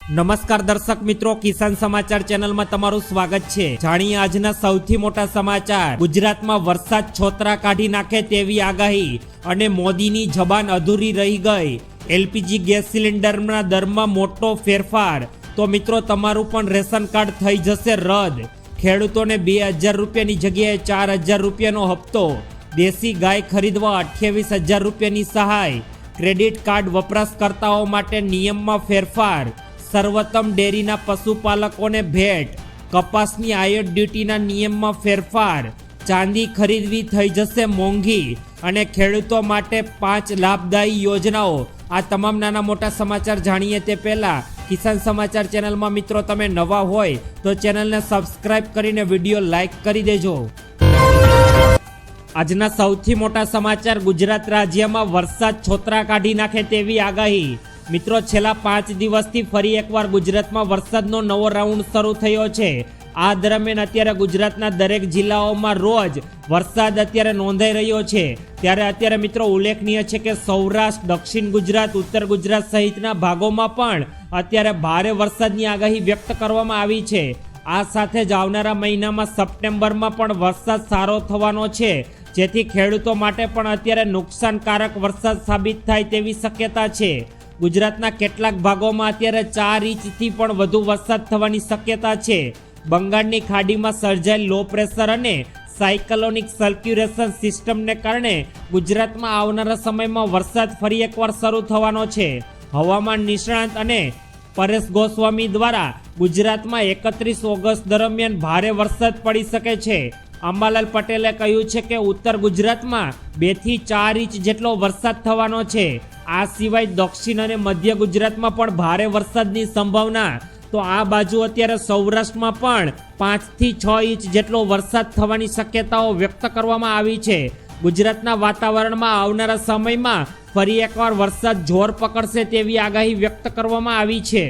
નમસ્કાર દર્શક મિત્રો, કિસાન સમાચાર ચેનલમાં તમારું સ્વાગત છે। જાણીએ આજના સૌથી મોટા સમાચાર। ગુજરાતમાં વરસાદ છોતરા કાઢી નાખે તેવી આગાહી અને મોદીની જબાન અધૂરી રહી ગઈ। એલપીજી ગેસ સિલિન્ડરના દરમાં મોટો ફેરફાર। તો મિત્રો તમારું પણ રેશન કાર્ડ થઈ જશે રદ। ખેડૂતોને 2000 રૂપિયાની જગ્યાએ 4000 રૂપિયાનો હપ્તો। દેશી ગાય ખરીદવા 28,000 રૂપિયાની સહાય। ક્રેડિટ કાર્ડ વપરાશકર્તાઓ માટે નિયમમાં ફેરફાર। સર્વોત્તમ ડેરીના પશુપાલકોને ભેટ। કપાસની આયાત ડ્યુટીના નિયમમાં ફેરફાર। ચાંદી ખરીદવી થઈ જશે મોંઘી અને ખેડૂતો માટે 5 લાભદાયી યોજનાઓ। આ તમામ નાના મોટા સમાચાર જાણીએ તે પહેલા કિસાન સમાચાર ચેનલમાં મિત્રો તમે નવા હોય તો ચેનલને સબસ્ક્રાઇબ કરીને વિડીયો લાઈક કરી દેજો। આજના સૌથી મોટા સમાચાર। ગુજરાત રાજ્યમાં વરસાદ છોતરા કાઢી નાખે તેવી આગાહી। મિત્રો છેલ્લા 5 દિવસથી ફરી એકવાર ગુજરાતમાં વરસાદનો નવો રાઉન્ડ શરૂ થયો છે। આ દરમિયાન અત્યારે ગુજરાતના દરેક જિલ્લાઓમાં રોજ વરસાદ અત્યારે નોંધાઈ રહ્યો છે। ત્યારે અત્યારે મિત્રો ઉલ્લેખનીય છે કે સૌરાષ્ટ્ર, દક્ષિણ ગુજરાત, ઉત્તર ગુજરાત સહિતના ભાગોમાં પણ અત્યારે ભારે વરસાદની આગાહી વ્યક્ત કરવામાં આવી છે। આ સાથે જ આવનારા મહિનામાં સપ્ટેમ્બરમાં પણ વરસાદ સારો થવાનો છે, જેથી ખેડૂતો માટે પણ અત્યારે નુકસાનકારક વરસાદ સાબિત થાય તેવી શક્યતા છે। ગુજરાતના કેટલાક ભાગોમાં અત્યારે 4 ઇંચથી પણ વધુ વરસાદ થવાની શક્યતા છે। બંગાળની ખાડીમાં સર્જાયેલ લો પ્રેશર અને સાયક્લોનિક સર્ક્યુલેશન સિસ્ટમને કારણે ગુજરાતમાં આવનારા સમયમાં વરસાદ ફરી એકવાર શરૂ થવાનો છે। હવામાન નિષ્ણાંત અને પરેશ ગોસ્વામી દ્વારા ગુજરાતમાં 31 ઓગસ્ટ દરમિયાન ભારે વરસાદ પડી શકે છે। અંબાલાલ પટેલે કહ્યું છે કે ઉત્તર ગુજરાતમાં 2 થી 4 ઇંચ જેટલો વરસાદ થવાનો છે। આ સિવાય દક્ષિણ અને મધ્ય ગુજરાતમાં પણ ભારે વરસાદની સંભાવના। તો આ બાજુ અત્યારે સૌરાષ્ટ્રમાં પણ 5 થી 6 ઇંચ જેટલો વરસાદ થવાની શક્યતાઓ વ્યક્ત કરવામાં આવી છે। ગુજરાતના વાતાવરણમાં આવનારા સમયમાં ફરી એકવાર વરસાદ જોર પકડશે તેવી આગાહી વ્યક્ત કરવામાં આવી છે।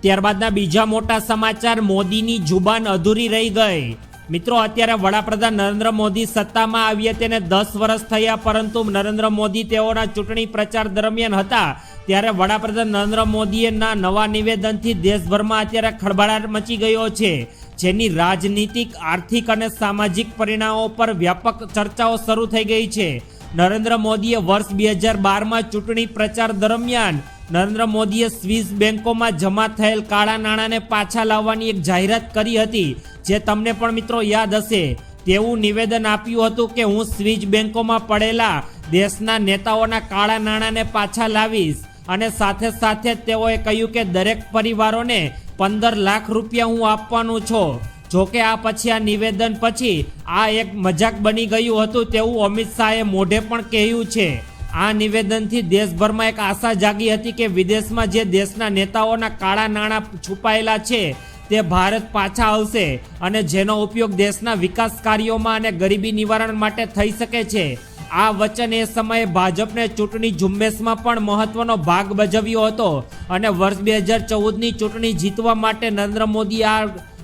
ત્યારબાદના બીજા મોટા સમાચાર। મોદીની જુબાન અધૂરી રહી ગઈ। મિત્રો અત્યારે વડાપ્રધાન નરેન્દ્ર મોદી સત્તામાં આવ્યા તેને 10 વર્ષ થયા, પરંતુ નરેન્દ્ર મોદી તેઓના ચૂંટણી પ્રચાર દરમિયાન હતા ત્યારે વડાપ્રધાન નરેન્દ્ર મોદીના નવા નિવેદનથી દેશભરમાં અત્યારે ખળભળાટ મચી ગયો છે, જેની રાજનીતિક, આર્થિક અને સામાજિક પરિણામો પર વ્યાપક ચર્ચાઓ શરૂ થઈ ગઈ છે। નરેન્દ્ર મોદીએ વર્ષ 2012માં ચૂંટણી પ્રચાર દરમિયાન નરેન્દ્ર મોદીએ સ્વિસ બેંકોમાં જમા થયેલ કાળા નાણાંને પાછા લાવવાની એક જાહેરાત કરી હતી, જે તમને પણ મિત્રો યાદ હશે। તેવું નિવેદન આપ્યું હતું કે હું સ્વિસ બેંકોમાં પડેલા દેશના નેતાઓના કાળા નાણાંને પાછા લાવીશ, અને સાથે સાથે તેઓએ કહ્યું કે દરેક પરિવારોને 15 લાખ રૂપિયા હું આપવાનું છું। જોકે આ પછી આ નિવેદન પછી આ એક મજાક બની ગયું હતું તેવું અમિત શાહે મોઢે પણ કહ્યું છે। આ નિવેદનથી દેશભરમાં એક આશા જાગી હતી કે વિદેશમાં જે દેશના નેતાઓના કાળા નાણાં છુપાયેલા છે તે ભારત પાછા આવશે અને જેનો ઉપયોગ દેશના વિકાસ કાર્યોમાં અને ગરીબી નિવારણ માટે થઈ શકે છે। આ વચન એ સમયે ભાજપને ચૂંટણી ઝુંબેશમાં પણ મહત્વનો ભાગ ભજવ્યો હતો અને વર્ષ 2014ની ચૂંટણી જીતવા માટે નરેન્દ્ર મોદી આ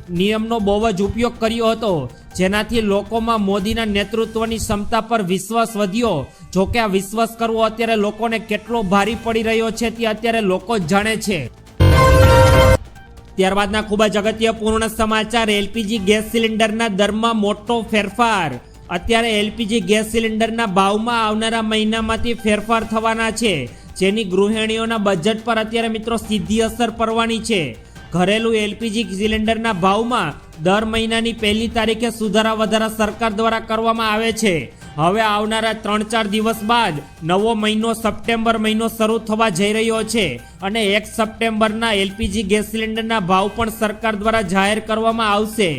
નિયમનો બહુ જ ઉપયોગ કર્યો હતો, જેનાથી લોકોમાં મોદીના નેતૃત્વની ક્ષમતા પર વિશ્વાસ વધ્યો। જોકે આ વિશ્વાસ કરવો અત્યારે લોકોને કેટલો ભારી પડી રહ્યો છે તે અત્યારે લોકો જ જાણે છે। ત્યારબાદના ખૂબ જ અગત્યપૂર્ણ સમાચાર। એલપીજી ગેસ સિલિન્ડરના દરમાં મોટો ફેરફાર। અત્યારે એલપીજી ગેસ સિલિન્ડરના ભાવમાં આવનારા મહિનામાંથી ફેરફાર થવાના છે, જેની ગૃહિણીઓના બજેટ પર અત્યારે મિત્રો સીધી અસર પડવાની છે। ઘરેલું એલપીજી સિલિન્ડરના ભાવમાં દર મહિનાની 1લી તારીખે સુધારા વધારા સરકાર દ્વારા કરવામાં આવે છે। હવે આવનારા 3-4 દિવસ બાદ નવો મહિનો સપ્ટેમ્બર મહિનો શરૂ થવા જઈ રહ્યો છે અને 1 સપ્ટેમ્બરના એલપીજી ગેસ સિલિન્ડરના ભાવ પણ સરકાર દ્વારા જાહેર કરવામાં આવશે।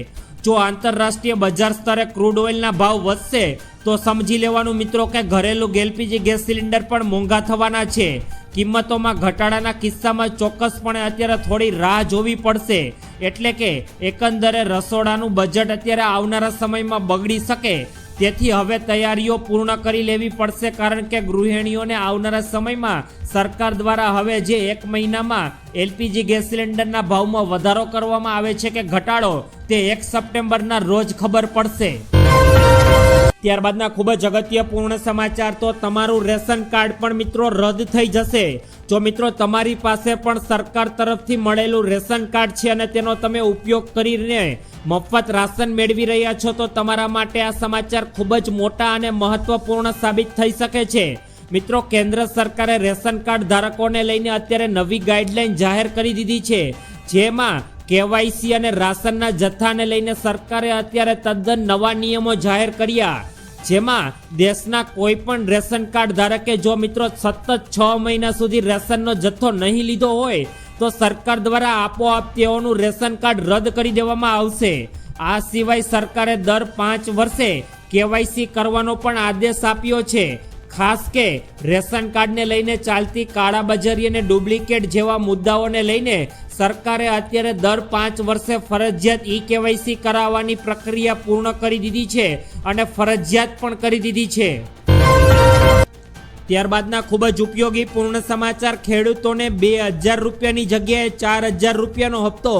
જો આંતરરાષ્ટ્રીય બજાર સ્તરે ક્રૂડ ઓઇલના ભાવ વધશે તો સમજી લેવાનું મિત્રો કે ઘરેલું એલપીજી ગેસ સિલિન્ડર પણ મોંઘા થવાના છે। કિંમતોમાં ઘટાડાના કિસ્સામાં ચોક્કસપણે અત્યારે થોડી રાહ જોવી પડશે, એટલે કે એકંદરે રસોડાનું બજેટ અત્યારે આવનારા સમયમાં બગડી શકે। તેથી હવે તૈયારીઓ પૂર્ણ કરી લેવી પડશે, કારણ કે ગૃહિણીઓને આવનારા સમયમાં સરકાર દ્વારા હવે જે 1 મહિનામાં એલપીજી ગેસ સિલિન્ડરના ભાવમાં વધારો કરવામાં આવે છે કે ઘટાડો તે 1 સપ્ટેમ્બરના રોજ ખબર પડશે। ત્યારબાદના ખૂબ જ અગત્યપૂર્ણ સમાચાર, તો તમારું રેશન કાર્ડ પણ મિત્રો રદ થઈ જશે. જો મિત્રો તમારી પાસે પણ સરકાર તરફથી મળેલું રેશન કાર્ડ છે અને તેનો તમે ઉપયોગ કરીને મફત રાશન મેળવી રહ્યા છો, તો તમારા માટે આ સમાચાર ખૂબ જ મોટા અને મહત્વપૂર્ણ સાબિત થઈ શકે છે. મિત્રો, કેન્દ્ર સરકારે રેશન કાર્ડ ધારકોને લઈને અત્યારે નવી ગાઈડલાઈન જાહેર કરી દીધી છે, જેમાં કેવાયસી અને રાશનના જથ્થાને લઈને સરકારે અત્યારે તદ્દન નવા નિયમો જાહેર કર્યા, જેમાં દેશના કોઈ પણ રેશન કાર્ડ ધારકે જો મિત્રો સતત 6 મહિના સુધી રેશનનો જથ્થો નહીં લીધો હોય તો સરકાર દ્વારા આપોઆપ તેઓનું રેશન કાર્ડ રદ કરી દેવામાં આવશે. આ સિવાય સરકારે દર 5 વર્ષે કેવાયસી કરવાનો પણ આદેશ આપ્યો છે. ખાસ કે રેશન કાર્ડને લઈને ચાલતી કાળાબજારી અને ડુપ્લિકેટ જેવા મુદ્દાઓને લઈને સરકારે અત્યારે દર 5 વર્ષે ફરજિયાત કેવાયસી કરાવવાની પ્રક્રિયા પૂર્ણ કરી દીધી છે અને ફરજિયાત પણ કરી દીધી છે. ત્યારબાદના ખૂબ જ ઉપયોગી પૂર્ણ સમાચાર, ખેડૂતોને 2000 રૂપિયાની જગ્યાએ 4000 રૂપિયાનો હપ્તો.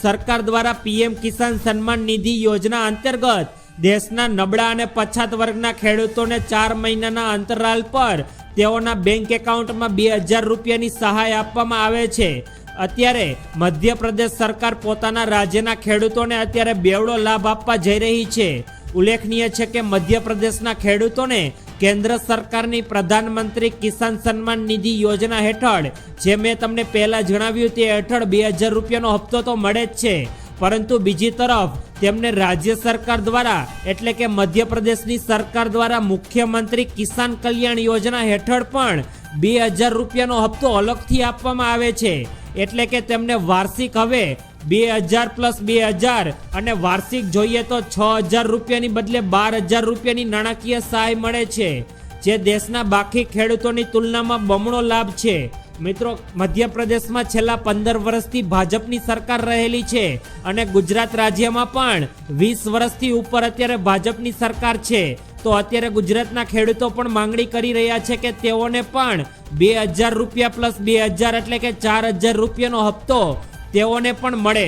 સરકાર દ્વારા પીએમ કિસાન સન્માન નિધિ યોજના અંતર્ગત દેશના નબળા અને પછાત વર્ગના ખેડૂતોને 4 મહિનાના અંતરાલ પર તેઓના બેંક એકાઉન્ટમાં 2000 રૂપિયાની સહાય આપવામાં આવે છે. અત્યારે મધ્યપ્રદેશ સરકાર પોતાના રાજ્યના ખેડૂતોને અત્યારે બેવડો લાભ આપવા જઈ રહી છે. ઉલ્લેખનીય છે કે મધ્યપ્રદેશના ખેડૂતોને કેન્દ્ર સરકારની પ્રધાનમંત્રી કિસાન સન્માન નિધિ યોજના હેઠળ, જે મેં તમને પહેલા જણાવ્યું તે હેઠળ 2000 રૂપિયાનો હપ્તો તો મળે જ છે, પરંતુ બીજી તરફ તેમને રાજ્ય સરકાર દ્વારા એટલે કે મધ્યપ્રદેશની સરકાર દ્વારા મુખ્યમંત્રી કિસાન કલ્યાણ યોજના હેઠળ પણ 2000 રૂપિયાનો હપ્તો અલગથી આપવામાં આવે છે. એટલે કે તેમને વાર્ષિક હવે 2000 + 2000 અને વાર્ષિક જોઈએ તો 6000 રૂપિયાની બદલે 12000 રૂપિયાની નાણાકીય સહાય મળે છે, જે દેશના બાકી ખેડૂતોની તુલનામાં બમણો લાભ છે. મિત્રો, મધ્યપ્રદેશમાં છેલ્લા 15 વર્ષથી ભાજપની સરકાર રહેલી છે અને ગુજરાત રાજ્યમાં પણ 20 વર્ષથી ઉપર અત્યારે ભાજપની સરકાર છે. તો અત્યારે ગુજરાતના ખેડૂતો પણ માંગણી કરી રહ્યા છે કે તેઓને પણ 2000 રૂપિયા + 2000 એટલે કે 4000 રૂપિયાનો હપ્તો તેઓને પણ મળે.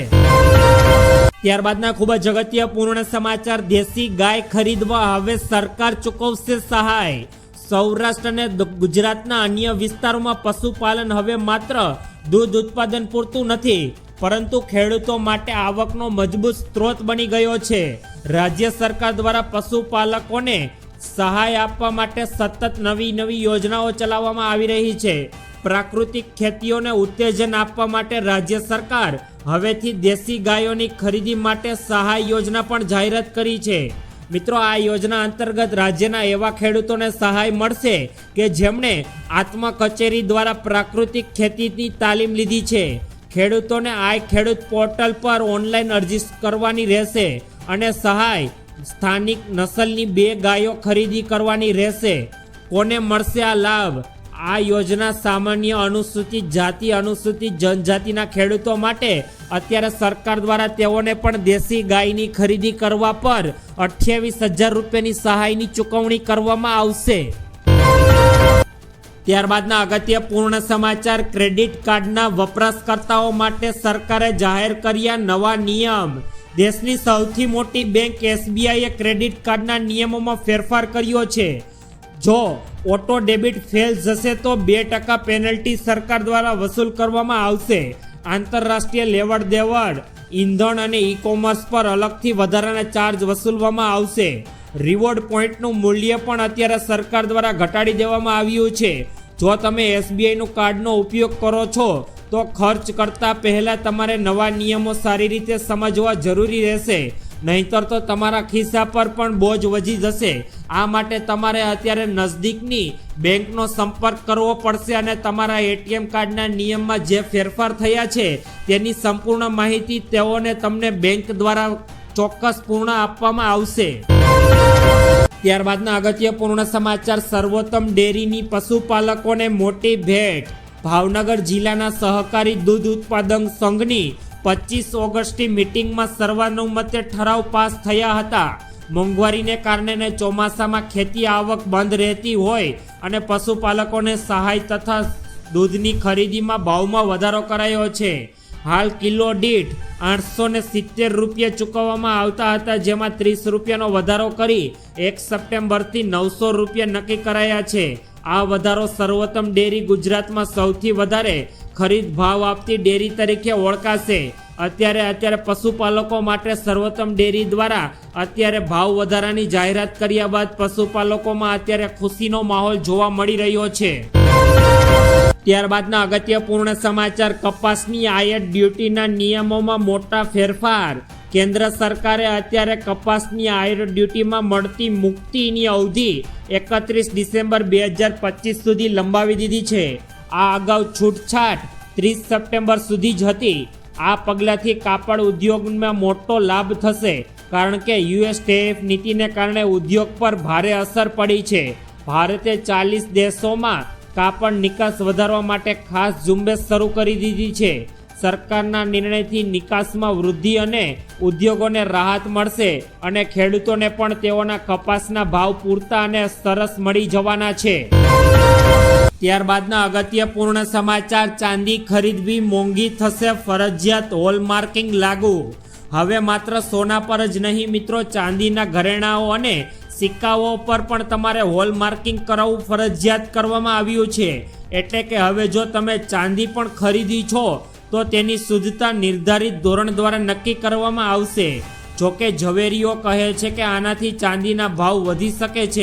ત્યારબાદના ખૂબ જ અગત્યપૂર્ણ સમાચાર, દેશી ગાય ખરીદવા હવે સરકાર ચૂકવશે સહાય. સૌરાષ્ટ્ર અને ગુજરાતના અન્ય વિસ્તારોમાં પશુપાલન હવે માત્ર દૂધ ઉત્પાદન પૂરતું નથી, પરંતુ ખેડૂતો માટે આવકનો મજબૂત સ્ત્રોત બની ગયો છે. રાજ્ય સરકાર દ્વારા પશુપાલકોને સહાય આપવા માટે સતત નવી યોજનાઓ ચલાવવામાં આવી રહી છે. પ્રાકૃતિક ખેતીઓને ઉત્તેજન આપવા માટે રાજ્ય સરકાર હવેથી દેશી ગાયોની ખરીદી માટે સહાય યોજના પણ જાહેરાત કરી છે. મિત્રો, આ યોજના અંતર્ગત રાજ્યના એવા ખેડૂતોને સહાય મળશે કે જેમણે આત્મ કચેરી દ્વારા પ્રાકૃતિક ખેતીની તાલીમ લીધી છે. ખેડૂતોને આ ખેડૂત પોર્ટલ પર ઓનલાઈન અરજી કરવાની રહેશે અને સહાય સ્થાનિક નસલની 2 ગાયો ખરીદી કરવાની રહેશે. કોને મળશે આ લાભ? આ યોજના સામાન્ય અનુસૂચિત જાતિ, અનુસૂચિત જનજાતિના ખેડૂતો માટે અત્યારે સરકાર દ્વારા તેઓને પણ દેશી ગાયની ખરીદી કરવા પર 28,000 રૂપિયાની સહાયની ચૂકવણી કરવામાં આવશે. ત્યારબાદના અગત્યપૂર્ણ સમાચાર, ક્રેડિટ કાર્ડના વપરાશકર્તાઓ માટે સરકારે જાહેર કર્યા નવા નિયમ. દેશની સૌથી મોટી બેંક SBIએ ક્રેડિટ કાર્ડના નિયમોમાં ફેરફાર કર્યો છે. જો ઓટો ડેબિટ ફેલ જશે તો 2% પેનલ્ટી સરકાર દ્વારા વસૂલ કરવામાં આવશે. આંતરરાષ્ટ્રીય લેવડ દેવડ, ઈંધણ અને ઈ-કોમર્સ પર અલગથી વધારાના ચાર્જ વસૂલવામાં આવશે. રિવોર્ડ પોઈન્ટનું મૂલ્ય પણ અત્યારે સરકાર દ્વારા ઘટાડી દેવામાં આવ્યું છે. જો તમે SBIનું કાર્ડનો ઉપયોગ કરો છો તો ખર્ચ કરતા પહેલા તમારે નવા નિયમો સારી રીતે સમજવા જરૂરી રહેશે, નહીંતર તો તમારા ખિસ્સા પર પણ બોજ વધી જશે. આ માટે તમારે અત્યારે નજદીકની બેંકનો સંપર્ક કરવો પડશે અને તમારા ATM કાર્ડના નિયમમાં જે ફેરફાર થયા છે તેની સંપૂર્ણ માહિતી તેઓને તમને બેંક દ્વારા ચોક્કસ પૂર્ણ આપવામાં આવશે. ત્યારબાદના અગત્યપૂર્ણ સમાચાર, સર્વોત્તમ ડેરીની પશુપાલકોને મોટી ભેટ. ભાવનગર જિલ્લાના સહકારી દૂધ ઉત્પાદક સંઘની 25 ઓગસ્ટની મિટિંગમાં સર્વાનુમતે ઠરાવ પાસ થયા હતા. મોંઘવારીને કારણે ચોમાસામાં ખેતી આવક બંધ રહેતી હોય અને પશુપાલકોને સહાય તથા દૂધની ખરીદીમાં ભાવમાં વધારો કરાયો છે. હાલ કિલો દીઠ 870 રૂપિયા ચૂકવવામાં આવતા હતા, જેમાં 30 રૂપિયાનો વધારો કરી 1 સપ્ટેમ્બરથી 900 રૂપિયા નક્કી કરાયા છે. આ વધારો સર્વોત્તમ ડેરી ગુજરાતમાં સૌથી વધારે ખરીદ ભાવ આપતી ડેરી તરીકે ઓળખાશે. અત્યારે પશુપાલકો માટે સર્વોત્તમ ડેરી દ્વારા અત્યારે ભાવ વધારાની જાહેરાત કર્યા બાદ પશુપાલકોમાં અત્યારે ખુશીનો માહોલ જોવા મળી રહ્યો છે. ત્યારબાદના અગત્યપૂર્ણ સમાચાર, કપાસની આયાત ડ્યુટીના નિયમોમાં મોટા ફેરફાર. કેન્દ્ર સરકારે અત્યારે કપાસની આયાત ડ્યુટીમાં મળતી મુક્તિની અવધિ 31 ડિસેમ્બર 2025 સુધી લંબાવી દીધી છે. આ અગાઉ છૂટછાટ 30 સપ્ટેમ્બર સુધી જ હતી. આ પગલાંથી કાપડ ઉદ્યોગમાં મોટો લાભ થશે, કારણ કે યુએસ ટેરિફ નીતિને કારણે ઉદ્યોગ પર ભારે અસર પડી છે. ભારતે 40 દેશોમાં કાપડ નિકાસ વધારવા માટે ખાસ ઝુંબેશ શરૂ કરી દીધી છે. સરકારના નિર્ણયથી નિકાસમાં વૃદ્ધિ અને ઉદ્યોગોને રાહત મળશે અને ખેડૂતોને પણ તેઓના કપાસના ભાવ પૂરતા અને સરસ મળી જવાના છે. ત્યારબાદના અગત્યપૂર્ણ સમાચાર, ચાંદી ખરીદવી મોંઘી થશે, ફરજિયાત હોલમાર્કિંગ લાગુ. હવે માત્ર સોના પર જ નહીં મિત્રો, ચાંદીના ઘરેણાઓ અને સિક્કાઓ પર પણ તમારે હોલમાર્કિંગ કરાવવું ફરજિયાત કરવામાં આવ્યું છે. એટલે કે હવે જો તમે ચાંદી પણ ખરીદી છો તો તેની શુદ્ધતા નિર્ધારિત ધોરણ દ્વારા નક્કી કરવામાં આવશે. જોકે ઝવેરીઓ કહે છે કે આનાથી ચાંદીના ભાવ વધી શકે છે.